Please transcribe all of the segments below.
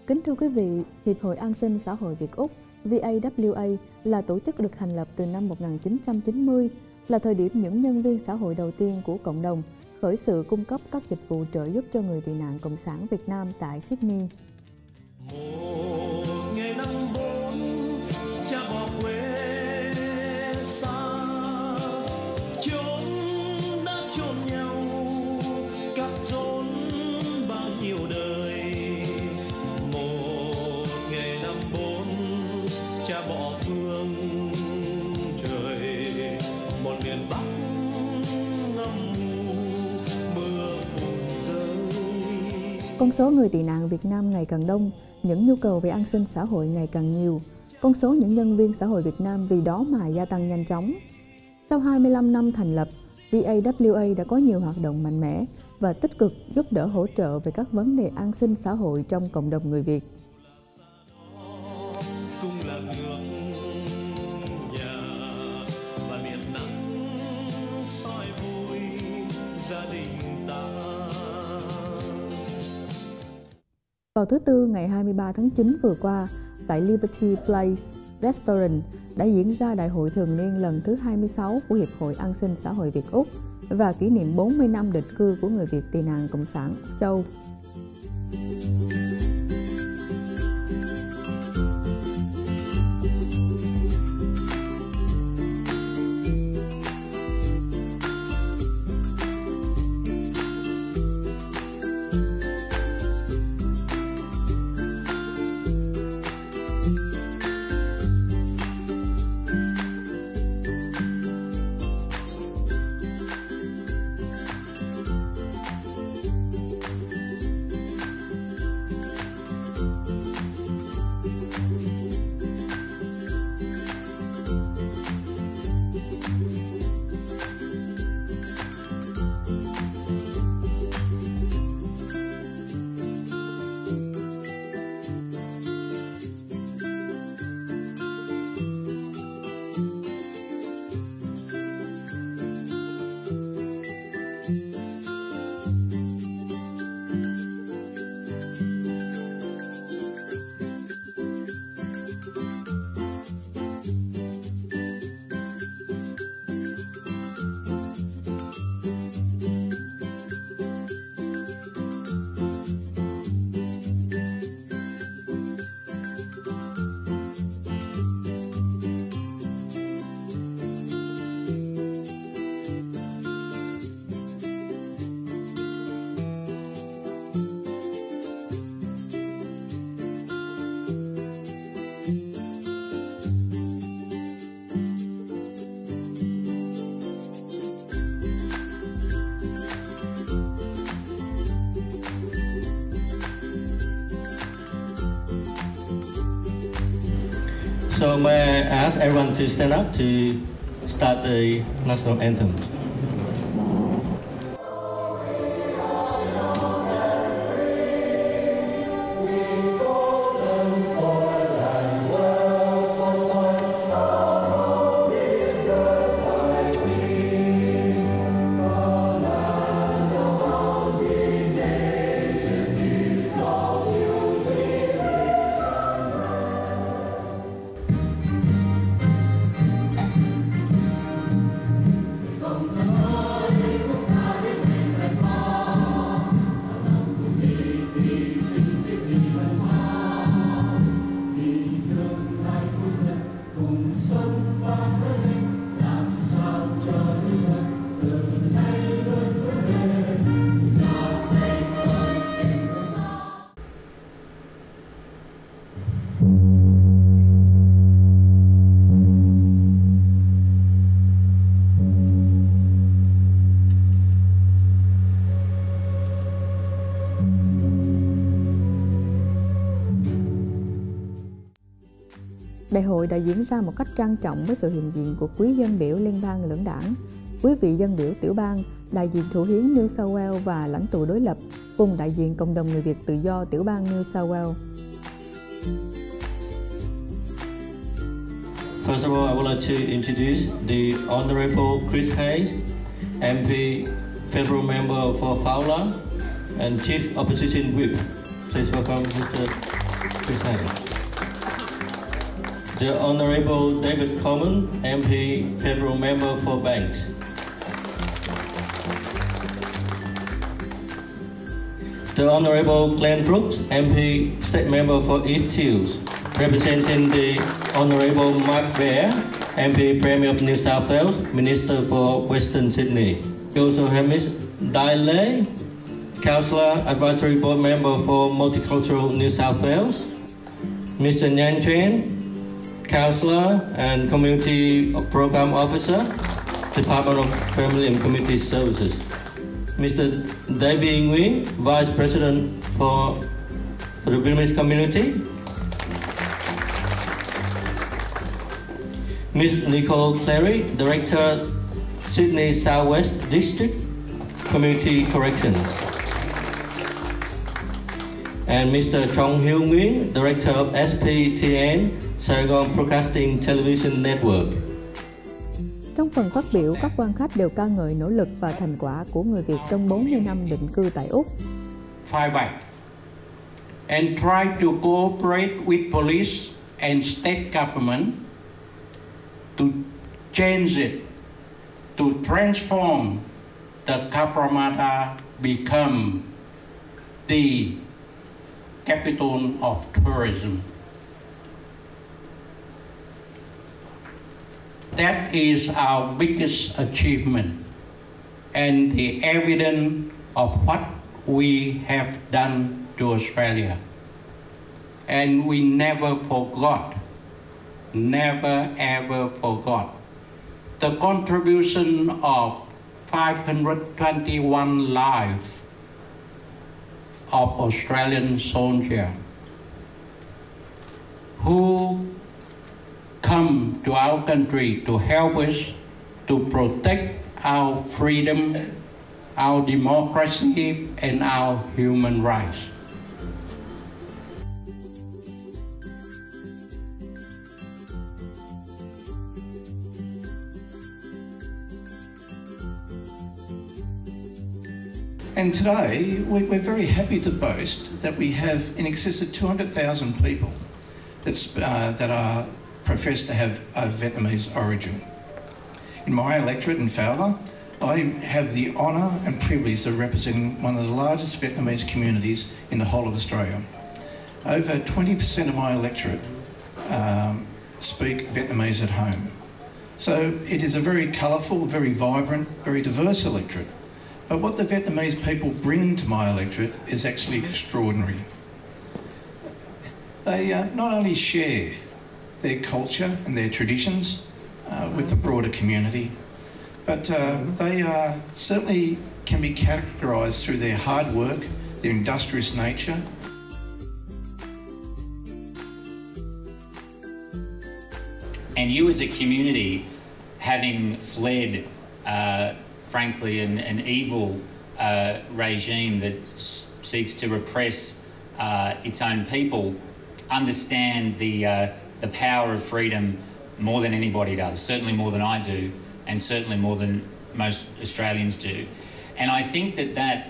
Kính thưa quý vị, Hiệp hội An sinh xã hội Việt Úc VAWA là tổ chức được thành lập từ năm 1990, là thời điểm những nhân viên xã hội đầu tiên của cộng đồng khởi sự cung cấp các dịch vụ trợ giúp cho người tị nạn Cộng sản Việt Nam tại Sydney. Con số người tị nạn Việt Nam ngày càng đông, những nhu cầu về an sinh xã hội ngày càng nhiều. Con số những nhân viên xã hội Việt Nam vì đó mà gia tăng nhanh chóng. Sau 25 năm thành lập, VAWA đã có nhiều hoạt động mạnh mẽ và tích cực giúp đỡ hỗ trợ về các vấn đề an sinh xã hội trong cộng đồng người Việt. Vào thứ Tư ngày 23 tháng 9 vừa qua, tại Liberty Place Restaurant đã diễn ra Đại hội thường niên lần thứ 26 của Hiệp hội An sinh xã hội Việt Úc và kỷ niệm 40 năm định cư của người Việt tị nạn Cộng sản Úc Châu. So may I ask everyone to stand up to start the national anthem. Đại hội đã diễn ra một cách trang trọng với sự hiện diện của quý dân biểu liên bang lưỡng đảng, quý vị dân biểu tiểu bang, đại diện thủ hiến New South Wales và lãnh tụ đối lập, cùng đại diện cộng đồng người Việt tự do tiểu bang New South Wales. First of all, I would like to introduce the Honorable Chris Hayes, MP, Federal Member for VAWA, and Chief Opposition Whip. Please welcome Mr. Chris Hayes. The Honourable David Coleman, MP, Federal Member for Banks. The Honourable Glenn Brooks, MP, State Member for East Hills, representing the Honourable Mark Bear, MP, Premier of New South Wales, Minister for Western Sydney. We also have Ms. Dai Lei, Councillor, Advisory Board Member for Multicultural New South Wales. Mr. Nhan Tran, Councillor and Community Program Officer, Department of Family and Community Services. Mr. David Nguyen, Vice President for the Vietnamese Community. Ms. Nicole Clary, Director, Sydney South West District, Community Corrections. And Mr. Chong Hieu Nguyen, Director of SBTN, Saigon Broadcasting Television Network. Trong phần phát biểu, các quan khách đều ca ngợi nỗ lực và thành quả của người Việt trong 40 năm định cư tại Úc. Fight back and try to cooperate with police and state government to change it, to transform the Cabramatta become the capital of tourism. That is our biggest achievement and the evidence of what we have done to Australia. And we never ever forgot the contribution of 521 lives of Australian soldiers who come to our country to help us to protect our freedom, our democracy, and our human rights. And today, we're very happy to boast that we have in excess of 200,000 people that are professed to have a Vietnamese origin. In my electorate in VAWA, I have the honour and privilege of representing one of the largest Vietnamese communities in the whole of Australia. Over 20% of my electorate speak Vietnamese at home. So it is a very colourful, very vibrant, very diverse electorate. But what the Vietnamese people bring to my electorate is actually extraordinary. They not only share their culture and their traditions with the broader community, but they certainly can be characterised through their hard work, their industrious nature. And you as a community, having fled frankly an evil regime that seeks to repress its own people, understand the power of freedom more than anybody does, certainly more than I do, and certainly more than most Australians do. And I think that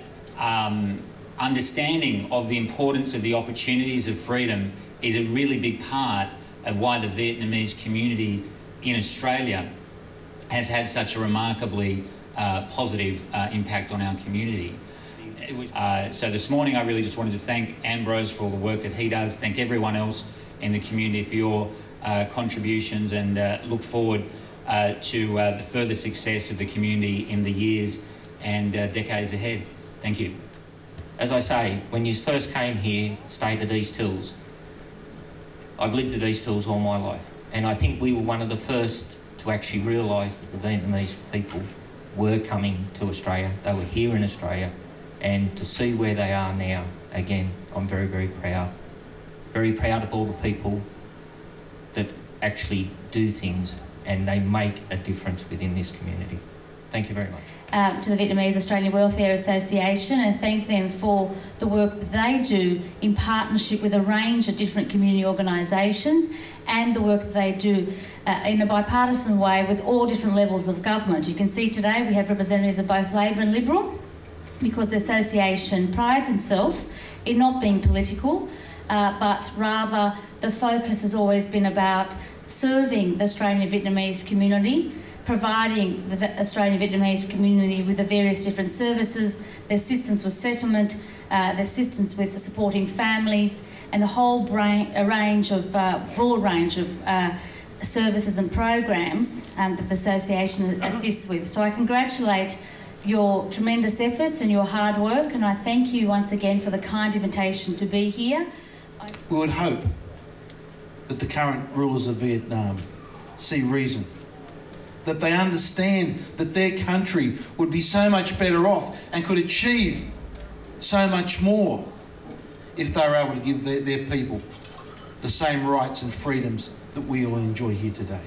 understanding of the importance of the opportunities of freedom is a really big part of why the Vietnamese community in Australia has had such a remarkably positive impact on our community. So this morning I really just wanted to thank Ambrose for all the work that he does, thank everyone else in the community for your contributions, and look forward to the further success of the community in the years and decades ahead. Thank you. As I say, when you first came here, stayed at East Hills. I've lived at East Hills all my life, and I think we were one of the first to actually realise that the Vietnamese people were coming to Australia. They were here in Australia, and to see where they are now, again, I'm very, very proud. Very proud of all the people that actually do things and they make a difference within this community. Thank you very much. To the Vietnamese Australian Welfare Association, and thank them for the work that they do in partnership with a range of different community organisations, and the work that they do in a bipartisan way with all different levels of government. You can see today we have representatives of both Labor and Liberal, because the association prides itself in not being political, but rather the focus has always been about serving the Australian Vietnamese community, providing the Australian Vietnamese community with the various different services, the assistance with settlement, the assistance with supporting families, and the whole broad range of services and programs that the association assists with. So I congratulate your tremendous efforts and your hard work, and I thank you once again for the kind invitation to be here. We would hope that the current rulers of Vietnam see reason, that they understand that their country would be so much better off and could achieve so much more if they were able to give their people the same rights and freedoms that we all enjoy here today.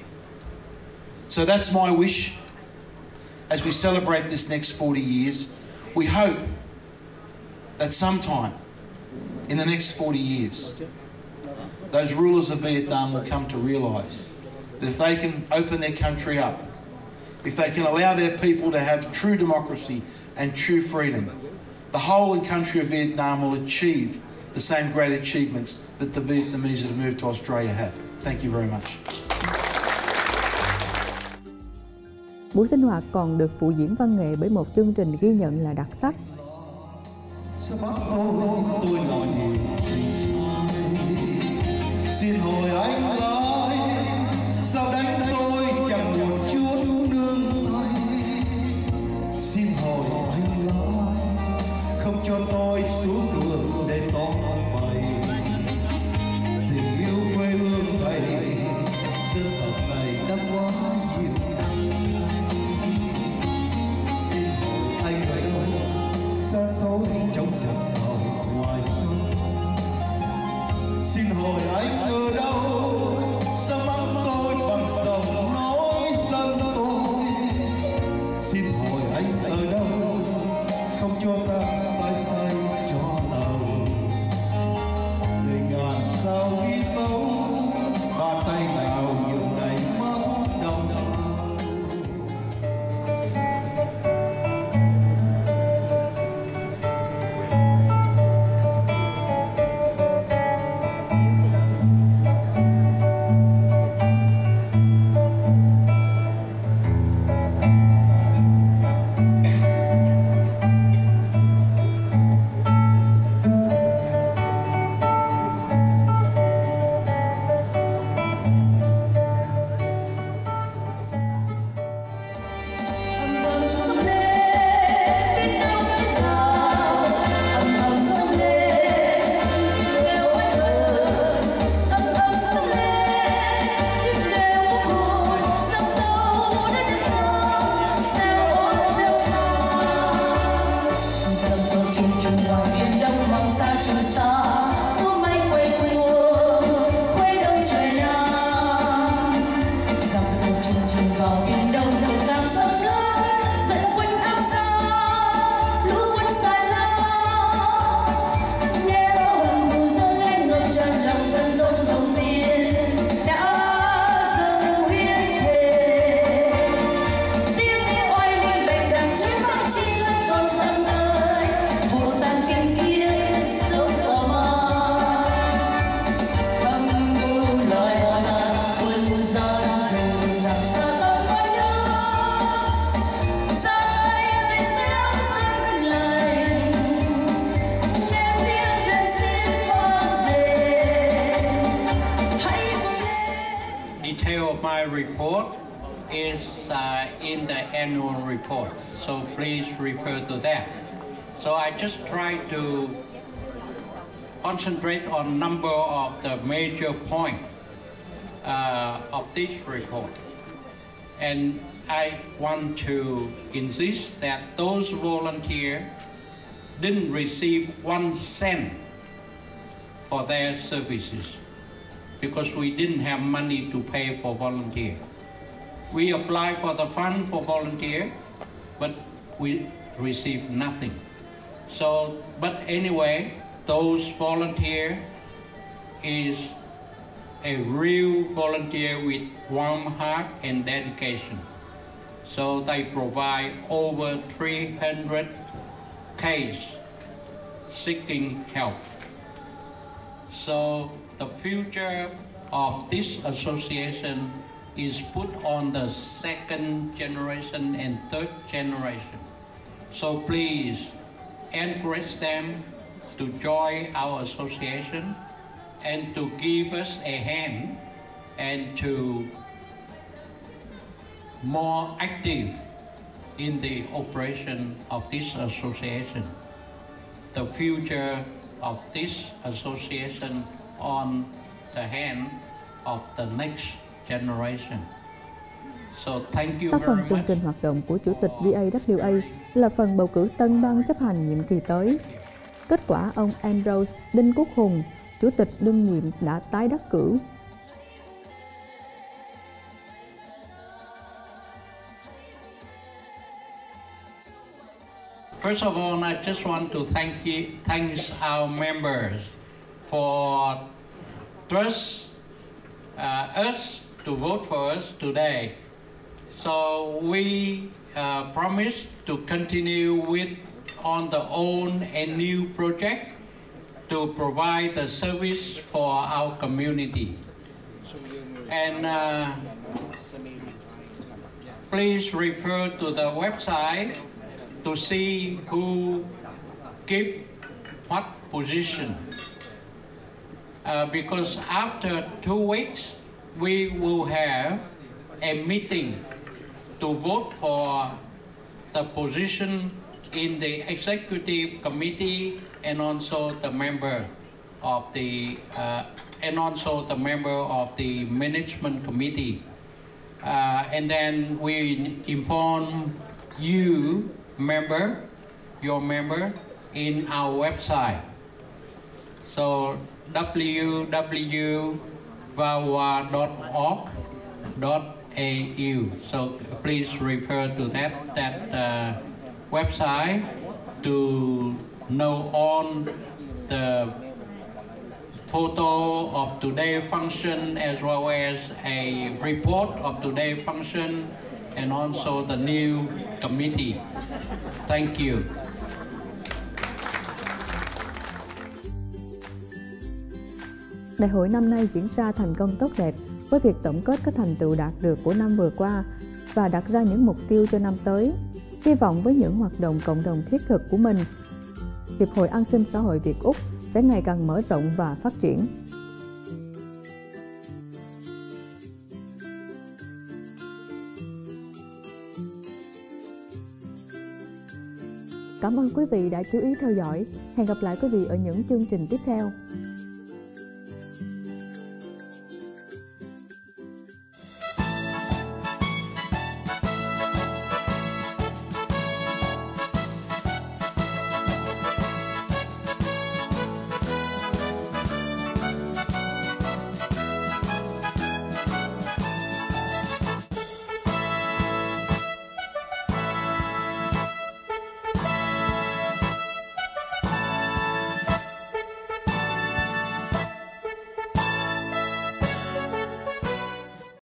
So that's my wish. As we celebrate this next 40 years, we hope that sometime in the next 40 years, those rulers of Vietnam will come to realise that if they can open their country up, if they can allow their people to have true democracy and true freedom, the whole country of Vietnam will achieve the same great achievements that the Vietnamese that have moved to Australia have. Thank you very much. Buổi sinh hoạt còn được phụ diễn văn nghệ bởi một chương trình ghi nhận là đặc sắc. Xin hỏi anh ơi, sao đánh tôi chẳng một chút nương tay. Xin hỏi anh ơi, không cho tôi xuống đường để tỏ bày. Tình yêu quê hương này, dân tộc này đã quá nhiều năm. Xin hỏi anh ơi, sao tôi trong giặc vào ngoài sông. Xin hỏi anh ở đâu, sao mắng tôi bằng giọng nói dân tôi. Xin hỏi anh ở đâu, không cho ta sai cho tàu. Để ngàn sao ghi dấu, bàn tay nào nhường đầy máu đồng bào. Report is in the annual report, so please refer to that. So I just try to concentrate on number of the major points of this report, and I want to insist that those volunteers didn't receive 1 cent for their services, because we didn't have money to pay for volunteer. We applied for the fund for volunteer, but we received nothing. So, but anyway, those volunteer is a real volunteer with warm heart and dedication. So they provide over 300 cases seeking help. So the future of this association is put on the second generation and third generation. So please encourage them to join our association and to give us a hand and to more active in the operation of this association. The future of this association on the hand of the next generation. So thank you Tác very phần much. tường trình hoạt động của Chủ tịch VAWA là phần bầu cử tân ban chấp hành nhiệm kỳ tới. Kết quả ông Ambrose Đinh Quốc Hùng, Chủ tịch đương nhiệm đã tái đắc cử. First of all, I just want to thank our members for trust us to vote for us today. So we promise to continue with on the own a new project to provide the service for our community. And please refer to the website to see who keep what position. Because after 2 weeks, we will have a meeting to vote for the position in the executive committee and also the member of the management committee. And then we inform you, your member, in our website. So www.vawa.org.au. So please refer to that website to know all the photo of today's function as well as a report of today's function and also the new committee. Thank you. Đại hội năm nay diễn ra thành công tốt đẹp với việc tổng kết các thành tựu đạt được của năm vừa qua và đặt ra những mục tiêu cho năm tới. Hy vọng với những hoạt động cộng đồng thiết thực của mình, Hiệp hội An sinh xã hội Việt Úc sẽ ngày càng mở rộng và phát triển. Cảm ơn quý vị đã chú ý theo dõi. Hẹn gặp lại quý vị ở những chương trình tiếp theo.